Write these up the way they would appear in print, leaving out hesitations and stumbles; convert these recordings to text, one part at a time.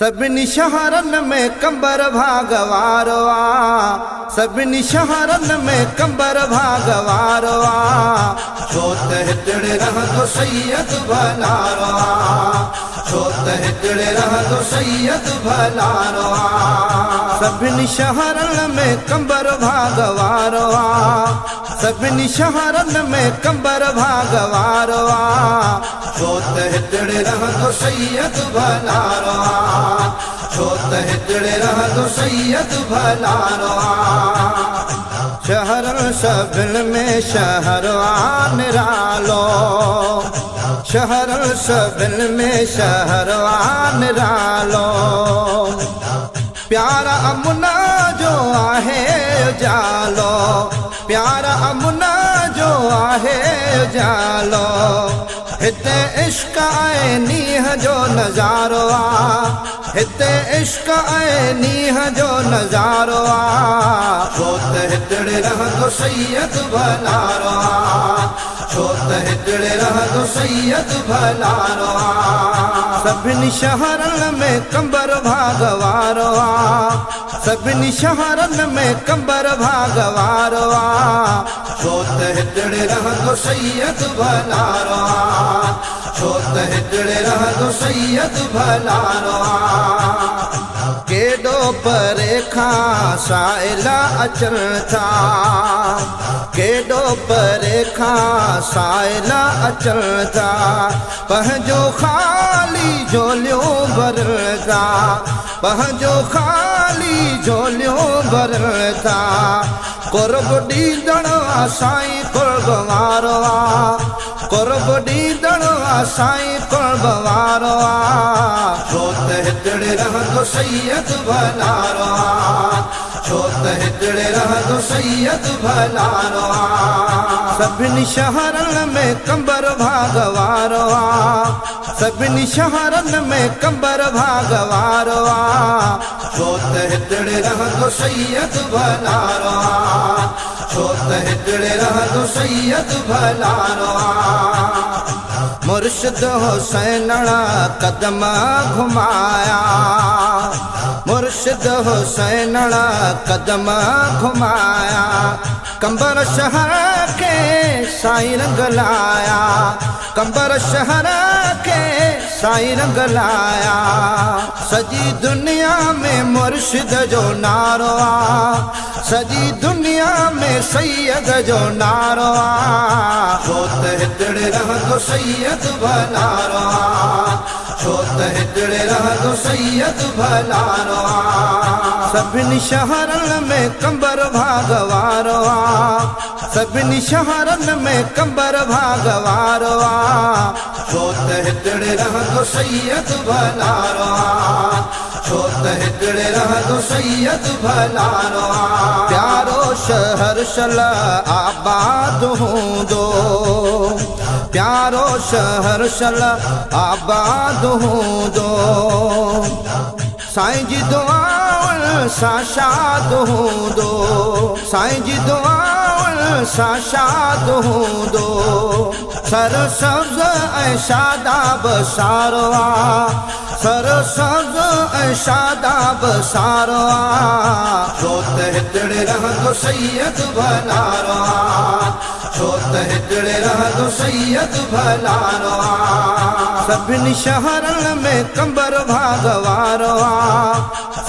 सभिनी शहरन में कंबर भागवारो आ, सभिनी शहरन में कंबर भागवारो आ। छो त हितड़े रहंदो सैयद भलारो आ, छो त हितड़े रहंदो सैयद भलारो आ। सभिनी शहरन में कंबर भागवारो आ, सभिनी शहरन में कंबर भागवारो आ। छो त हितड़े रहंदो सैयद भलारो आ, छो त हितड़े रहंदो सैयद भलारो आ। शहर सभिन में शहरवान निरालो, शहर सभिन में शहरवान निरालो। प्यारा अमुना जो आहे उजालो, प्यारा अमुना जो आहे उजालो। हिते इश्क ऐं नीह जो नज़ारो आ, हिते इश्क ऐं नीह जो नज़ारो आ। छो त हितड़े रहंदो सैयद भलारो आ, छो त हितड़े रहंदो सैयद भलारो आ। सभिनी शहरन में कंबर भागवारो आ, सभिनी शहरन में कंबर भागवारो आ। छो त हितड़े रहंदो सैयद भलारो आ, छो त हितड़े रहंदो सैयद भलारो आ। केॾो परे खां साइला अचनि था, केॾो परे खां साइला अचनि था। पंहिंजो ख़ाली झोलियूं भरनि था, पंहिंजो ख़ाली झोलियूं भरनि था। कुर्ब ॾींदड़ आ साईं कुर्ब वारो आ, कुर्ब ॾींदड़ आ साईं कुर्ब वारो आ। छो त हितड़े रहंदो सैयद भलारो आ, छो त हितड़े रहंदो सैयद भलारो आ। सभिनी शहरन में कंबर भागवारो आ, सभिनी शहरन में कंबर भागवारो आ। छो त हितड़े रहंदो सैयद भलारो आ, छो त हितड़े रहंदो सैयद भलारो आ। मुर्शिद हुसैनड़ा कदम घुमाया, मुर्शिद हुसैनड़ा कदम घुमाया। कंबर शहर के साईं रंग लाया, कंबर शहर के साईं रंग लाया। सजी दुनिया में मुर्शिद जो नारो आ, सजी दुनिया में सैयद जो नारो आ। छो त हितड़े रहंदो सैयद भलारो आ, छो त हितड़े रहंदो सैयद भलारो आ। सभिनी शहरन में कंबर भागवारो आ, सभिनी शहरन में कंबर भागवारो आ। छो त हितड़े रहंदो सैयद भलारो आ, छो त हितड़े रहंदो सैयद भलारो आ। प्यारो शहर शल आबाद हूंदो, प्यारो शहर शल आबाद हूंदो। साईं जी दुआउनि सां शाद हूंदो, साईं जी दुआउनि सां शाद हूंदो। सर सब्ज़ ऐं शादाब सारो आ, सर सब्ज़ ऐं शादाब सारो आ। छो त हितड़े रहंदो सैयद भलारो आ, छो त हितड़े रहंदो सैयद भलारो आ। सभिनी शहरन में कंबर भागवारो आ,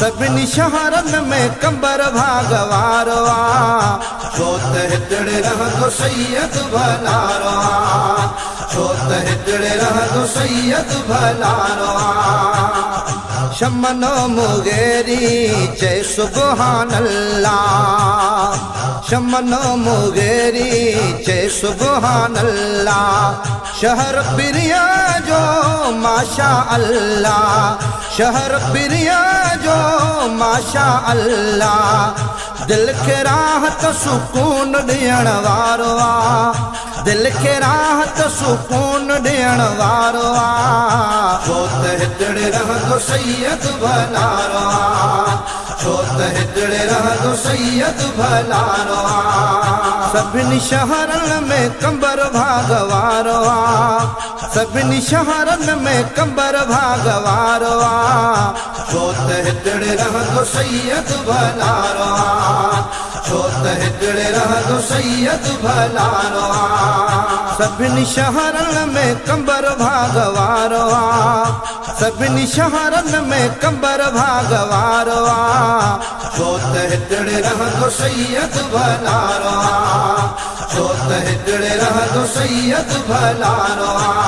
सभिनी शहरन में कंबर भागवारो आ। छो त हितड़े रहंदो सैयद भलारो आ, छो त हितड़े रहंदो सैयद भलारो आ। शमनो मुगेरी चए सुबहान अल्लाह, शमनो मुगेरी चए सुबहान अल्लाह। शहर पिरिया जो माशा अल्लाह, शहर पिरिया जो माशा अल्लाह। दिल खे राहत सुकून ॾियण वारो आ, दिल खे राहत सुकून ॾियण वारो आ। छो त हितड़े रहंदो सैयद भलारो आ, छो त हितड़े रहंदो सैयद भलारो आ। सभिनी शहरन में कंबर भागवारो आ, सभिनी शहरन में कंबर भागवारो आ। छो त हिकिड़े रहंदो सैयद भलारो आ, छो त हिकिड़े रहंदो सैयद भलारो आ। सभिनी शहरनि में कंबर भागवारो आ, सभिनी शहरनि में कंबर भागवारो आ, छो त हिकिड़े रहंदो सैयद भलारो आ, छो त हिकिड़े रहंदो सैयद भलारो आ,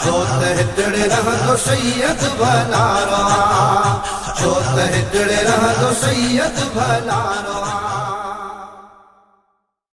छो त हिकिड़े रहंदो सैयद भलारो आ, छो त हिकिड़े रहंदो सैयद भलारो आ।